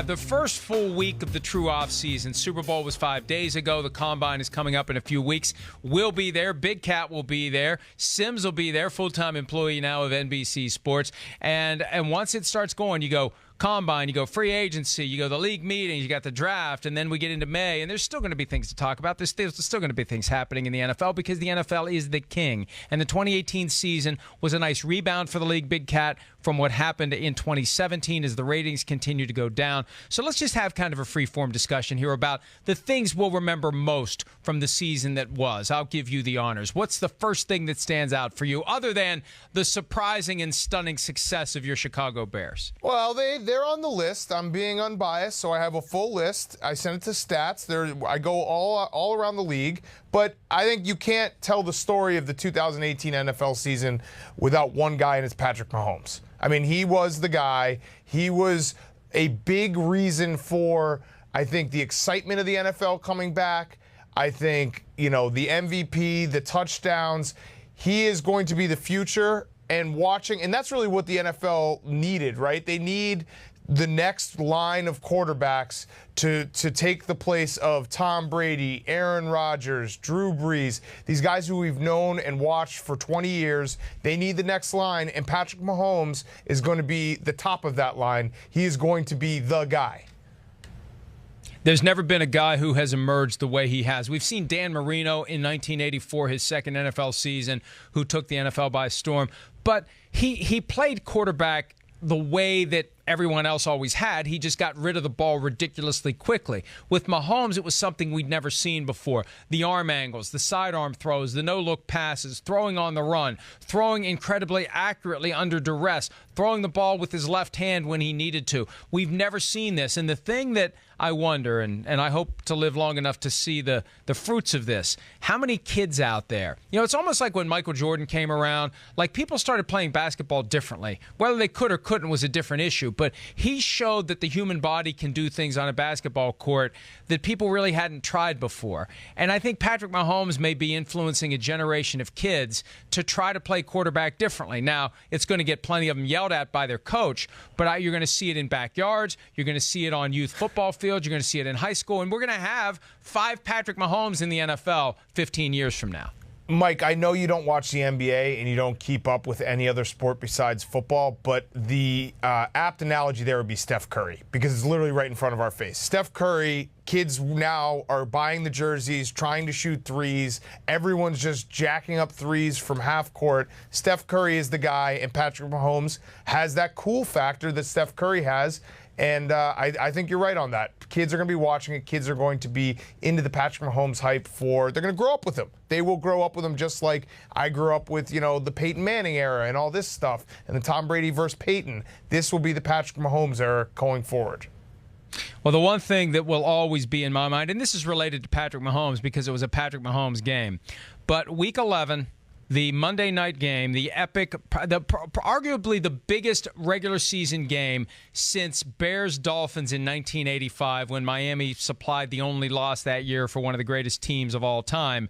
the first full week of the true offseason. Super Bowl was 5 days ago. The Combine is coming up in a few weeks. We'll be there. Big Cat will be there. Sims will be there, full-time employee now of NBC Sports. And once it starts going, you go Combine, you go free agency, you go the league meetings, you got the draft, and then we get into May, and there's still going to be things to talk about. There's still going to be things happening in the NFL because the NFL is the king. And the 2018 season was a nice rebound for the league, Big Cat, from what happened in 2017 as the ratings continue to go down. So let's just have kind of a free-form discussion here about the things we'll remember most from the season that was. I'll give you the honors. What's the first thing that stands out for you other than the surprising and stunning success of your Chicago Bears? Well, they're on the list. I'm being unbiased, so I have a full list. I sent it to stats. I go all around the league. But I think you can't tell the story of the 2018 NFL season without one guy, and it's Patrick Mahomes. I mean, he was the guy. He was a big reason for, I think, the excitement of the NFL coming back. I think, the MVP, the touchdowns. He is going to be the future. And that's really what the NFL needed, right? They need the next line of quarterbacks to take the place of Tom Brady, Aaron Rodgers, Drew Brees, these guys who we've known and watched for 20 years. They need the next line, and Patrick Mahomes is going to be the top of that line. He is going to be the guy. There's never been a guy who has emerged the way he has. We've seen Dan Marino in 1984, his second NFL season, who took the NFL by storm. But he played quarterback the way that everyone else always had. He just got rid of the ball ridiculously quickly. With Mahomes, it was something we'd never seen before. The arm angles, the sidearm throws, the no-look passes, throwing on the run, throwing incredibly accurately under duress, throwing the ball with his left hand when he needed to. We've never seen this. And the thing that I wonder, and I hope to live long enough to see the fruits of this, how many kids out there? It's almost like when Michael Jordan came around, like people started playing basketball differently. Whether they could or couldn't was a different issue. But he showed that the human body can do things on a basketball court that people really hadn't tried before. And I think Patrick Mahomes may be influencing a generation of kids to try to play quarterback differently. Now, it's going to get plenty of them yelled at by their coach, but you're going to see it in backyards. You're going to see it on youth football fields. You're going to see it in high school. And we're going to have 5 Patrick Mahomes in the NFL 15 years from now. Mike, I know you don't watch the NBA and you don't keep up with any other sport besides football, but the apt analogy there would be Steph Curry, because it's literally right in front of our face. Steph Curry, kids now are buying the jerseys, trying to shoot threes. Everyone's just jacking up threes from half court. Steph Curry is the guy, and Patrick Mahomes has that cool factor that Steph Curry has. And I think you're right on that. Kids are going to be watching it. Kids are going to be into the Patrick Mahomes hype they're going to grow up with him. They will grow up with him just like I grew up with, the Peyton Manning era and all this stuff and the Tom Brady versus Peyton. This will be the Patrick Mahomes era going forward. Well, the one thing that will always be in my mind, and this is related to Patrick Mahomes because it was a Patrick Mahomes game, but Week 11, the Monday night game, the epic, arguably the biggest regular season game since Bears-Dolphins in 1985 when Miami supplied the only loss that year for one of the greatest teams of all time.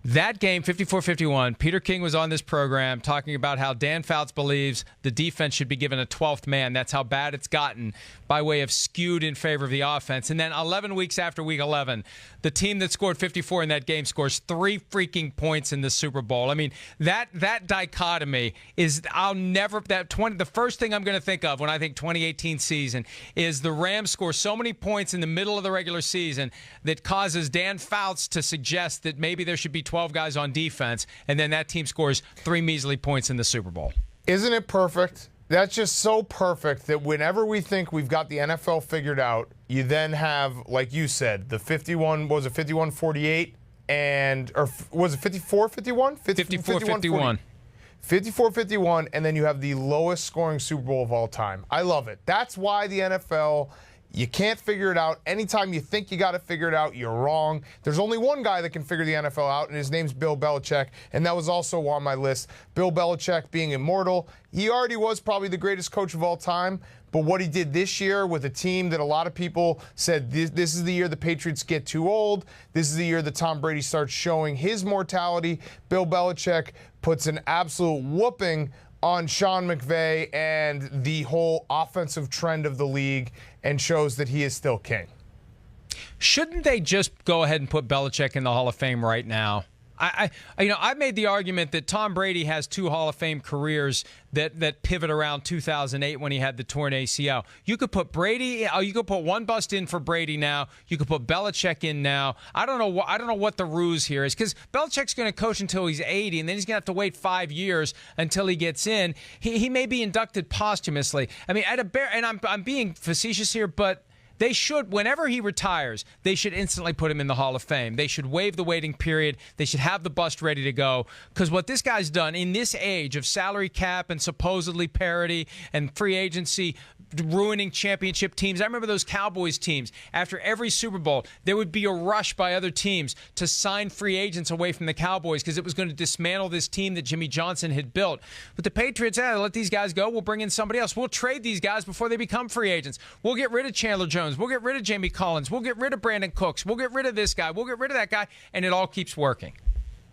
That game, 54-51, Peter King was on this program talking about how Dan Fouts believes the defense should be given a 12th man. That's how bad it's gotten by way of skewed in favor of the offense. And then 11 weeks after Week 11, the team that scored 54 in that game scores 3 freaking points in the Super Bowl. I mean, that dichotomy is the first thing I'm going to think of when I think 2018 season is the Rams score so many points in the middle of the regular season that causes Dan Fouts to suggest that maybe there should be 12 guys on defense, and then that team scores 3 measly points in the Super Bowl. Isn't it perfect? That's just so perfect that whenever we think we've got the NFL figured out, you then have, like you said, the 51-48, or was it 54-51? 54-51. 54-51, and then you have the lowest scoring Super Bowl of all time. I love it. That's why the NFL, you can't figure it out. Anytime you think you got to figure it out, you're wrong. There's only one guy that can figure the NFL out, and his name's Bill Belichick, and that was also on my list. Bill Belichick being immortal. He already was probably the greatest coach of all time, but what he did this year with a team that a lot of people said this is the year the Patriots get too old. This is the year that Tom Brady starts showing his mortality. Bill Belichick puts an absolute whooping on Sean McVay and the whole offensive trend of the league and shows that he is still king. Shouldn't they just go ahead and put Belichick in the Hall of Fame right now? I made the argument that Tom Brady has 2 Hall of Fame careers that pivot around 2008 when he had the torn ACL. You could put Brady, you could put one bust in for Brady now. You could put Belichick in now. I don't know what the ruse here is, because Belichick's going to coach until he's 80, and then he's going to have to wait 5 years until he gets in. He may be inducted posthumously. I mean, and I'm being facetious here, but they should, whenever he retires, they should instantly put him in the Hall of Fame. They should waive the waiting period. They should have the bust ready to go. Because what this guy's done in this age of salary cap and supposedly parity and free agency ruining championship teams. I remember those Cowboys teams. After every Super Bowl, there would be a rush by other teams to sign free agents away from the Cowboys because it was going to dismantle this team that Jimmy Johnson had built. But the Patriots, let these guys go. We'll bring in somebody else. We'll trade these guys before they become free agents. We'll get rid of Chandler Jones. We'll get rid of Jamie Collins. We'll get rid of Brandon Cooks. We'll get rid of this guy. We'll get rid of that guy. And it all keeps working.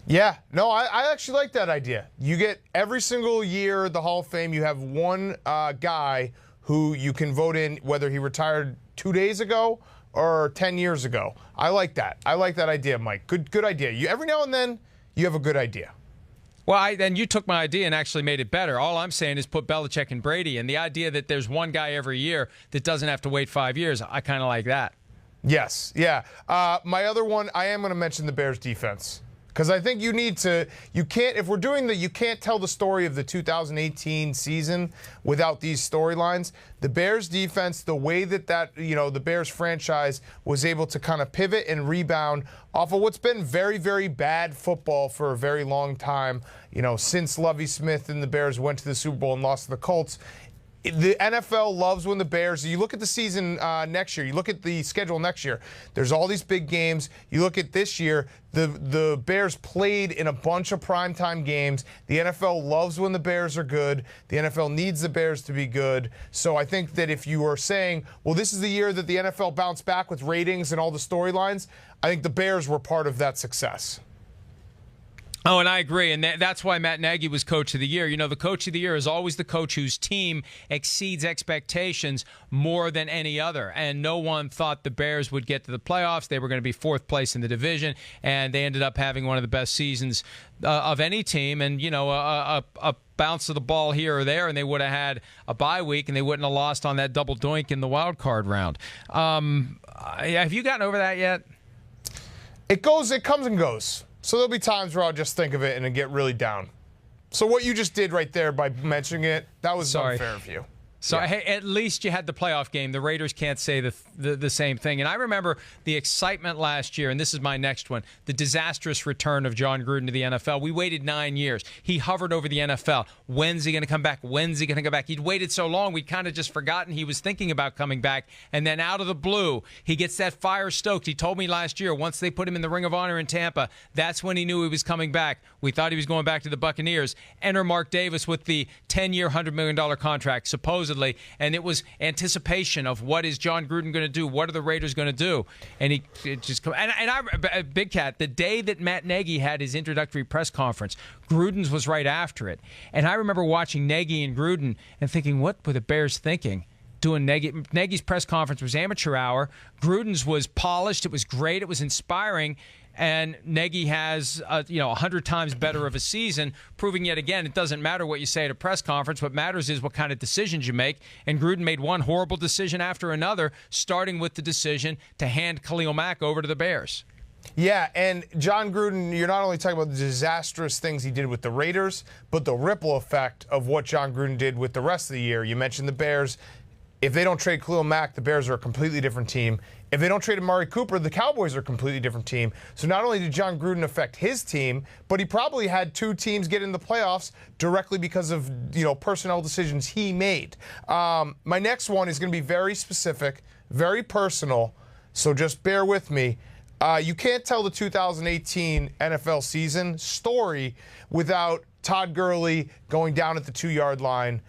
Yeah, no, I actually like that idea. You get every single year the Hall of Fame, you have one guy who you can vote in, whether he retired 2 days ago or 10 years ago. I like that. I like that idea, Mike. Good idea. Every now and then, you have a good idea. Well, then you took my idea and actually made it better. All I'm saying is put Belichick and Brady. And the idea that there's one guy every year that doesn't have to wait 5 years, I kind of like that. Yes, yeah. My other one, I am going to mention the Bears defense. Because I think you can't, if we're doing you can't tell the story of the 2018 season without these storylines. The Bears defense, the way that the Bears franchise was able to kind of pivot and rebound off of what's been very, very bad football for a very long time, since Lovie Smith and the Bears went to the Super Bowl and lost to the Colts. The NFL loves when the Bears, you look at the season next year, you look at the schedule next year, there's all these big games. You look at this year, the Bears played in a bunch of primetime games. The NFL loves when the Bears are good. The NFL needs the Bears to be good. So I think that if you are saying, well, this is the year that the NFL bounced back with ratings and all the storylines, I think the Bears were part of that success. Oh, and I agree, and that's why Matt Nagy was Coach of the Year. The Coach of the Year is always the coach whose team exceeds expectations more than any other, and no one thought the Bears would get to the playoffs. They were going to be 4th place in the division, and they ended up having one of the best seasons of any team, and, a bounce of the ball here or there, and they would have had a bye week, and they wouldn't have lost on that double doink in the wild card round. Have you gotten over that yet? It comes and goes. So there'll be times where I'll just think of it and get really down. So what you just did right there by mentioning it, that was unfair of you. So, hey, at least you had the playoff game. The Raiders can't say the same thing. And I remember the excitement last year, and this is my next one, the disastrous return of John Gruden to the NFL. We waited 9 years. He hovered over the NFL. When's he going to come back? When's he going to come back? He'd waited so long, we'd kind of just forgotten he was thinking about coming back. And then out of the blue, he gets that fire stoked. He told me last year, once they put him in the Ring of Honor in Tampa, that's when he knew he was coming back. We thought he was going back to the Buccaneers. Enter Mark Davis with the 10-year, $100 million contract, supposedly. And it was anticipation of what is John Gruden going to do? What are the Raiders going to do? And Big Cat, the day that Matt Nagy had his introductory press conference, Gruden's was right after it. And I remember watching Nagy and Gruden and thinking, what were the Bears thinking? Doing Nagy's press conference was amateur hour. Gruden's was polished. It was great. It was inspiring. And Nagy has, 100 times better of a season, proving yet again it doesn't matter what you say at a press conference. What matters is what kind of decisions you make. And Gruden made one horrible decision after another, starting with the decision to hand Khalil Mack over to the Bears. Yeah, and John Gruden, you're not only talking about the disastrous things he did with the Raiders, but the ripple effect of what John Gruden did with the rest of the year. You mentioned the Bears. If they don't trade Khalil Mack, the Bears are a completely different team. If they don't trade Amari Cooper, the Cowboys are a completely different team. So not only did John Gruden affect his team, but he probably had 2 teams get in the playoffs directly because of personnel decisions he made. My next one is going to be very specific, very personal, so just bear with me. You can't tell the 2018 NFL season story without Todd Gurley going down at the 2-yard line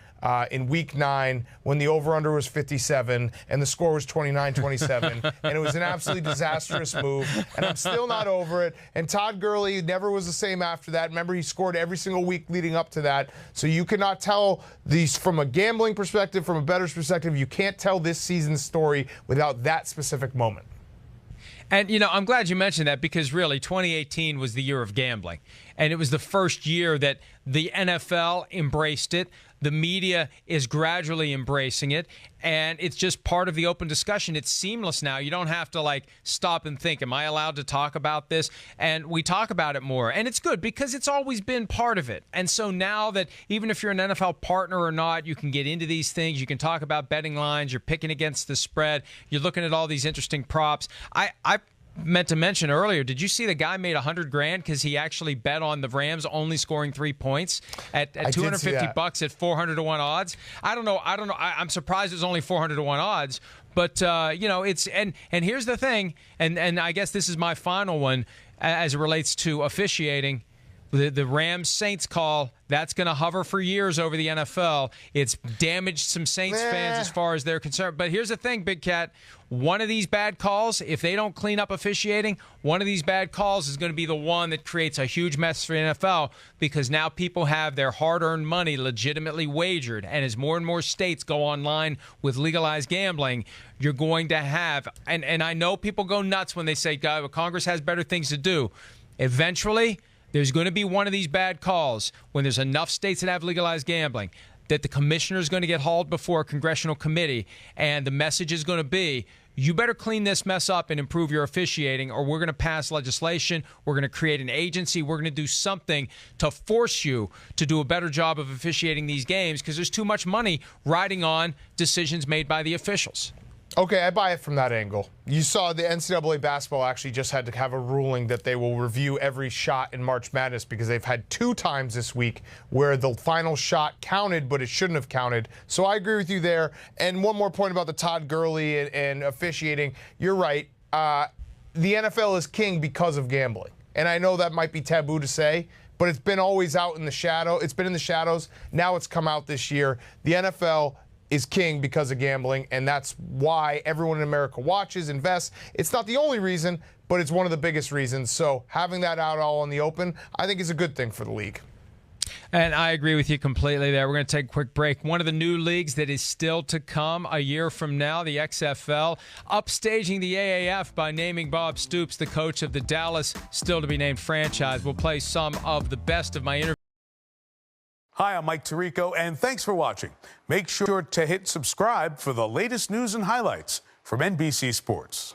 in Week 9 when the over-under was 57 and the score was 29-27, and it was an absolutely disastrous move, and I'm still not over it. And Todd Gurley never was the same after that. Remember, he scored every single week leading up to that. So you cannot tell these from a gambling perspective, from a bettor's perspective. You can't tell this season's story without that specific moment. And, I'm glad you mentioned that because really 2018 was the year of gambling. And it was the first year that the NFL embraced it. The media is gradually embracing it. And it's just part of the open discussion. It's seamless now. You don't have to stop and think, am I allowed to talk about this? And we talk about it more. And it's good because it's always been part of it. And so now that even if you're an NFL partner or not, you can get into these things. You can talk about betting lines. You're picking against the spread. You're looking at all these interesting props. I meant to mention earlier, did you see the guy made $100,000 because he actually bet on the Rams only scoring 3 points at $250 at 400 to 1 odds? I don't know. I'm surprised it's only 400 to 1 odds. But it's and here's the thing, and I guess this is my final one as it relates to officiating. The Rams-Saints call, that's going to hover for years over the NFL. It's damaged some Saints fans as far as they're concerned. But here's the thing, Big Cat. One of these bad calls, if they don't clean up officiating, one of these bad calls is going to be the one that creates a huge mess for the NFL because now people have their hard-earned money legitimately wagered. And as more and more states go online with legalized gambling, you're going to have, and I know people go nuts when they say, God, Congress has better things to do. Eventually, there's going to be one of these bad calls when there's enough states that have legalized gambling that the commissioner is going to get hauled before a congressional committee, and the message is going to be, you better clean this mess up and improve your officiating, or we're going to pass legislation, we're going to create an agency, we're going to do something to force you to do a better job of officiating these games because there's too much money riding on decisions made by the officials. Okay, I buy it from that angle. You saw the NCAA basketball actually just had to have a ruling that they will review every shot in March Madness because they've had 2 times this week where the final shot counted, but it shouldn't have counted. So I agree with you there. And one more point about the Todd Gurley and officiating. You're right. The NFL is king because of gambling. And I know that might be taboo to say, but it's been always out in the shadow. It's been in the shadows. Now it's come out this year. The NFL is king because of gambling, and that's why everyone in America watches, invests. It's not the only reason, but it's one of the biggest reasons. So having that out all in the open, I think is a good thing for the league. And I agree with you completely there. We're going to take a quick break. One of the new leagues that is still to come a year from now, the XFL, upstaging the AAF by naming Bob Stoops the coach of the Dallas still-to-be-named franchise. We'll play some of the best of my interview. Hi, I'm Mike Tirico, and thanks for watching. Make sure to hit subscribe for the latest news and highlights from NBC Sports.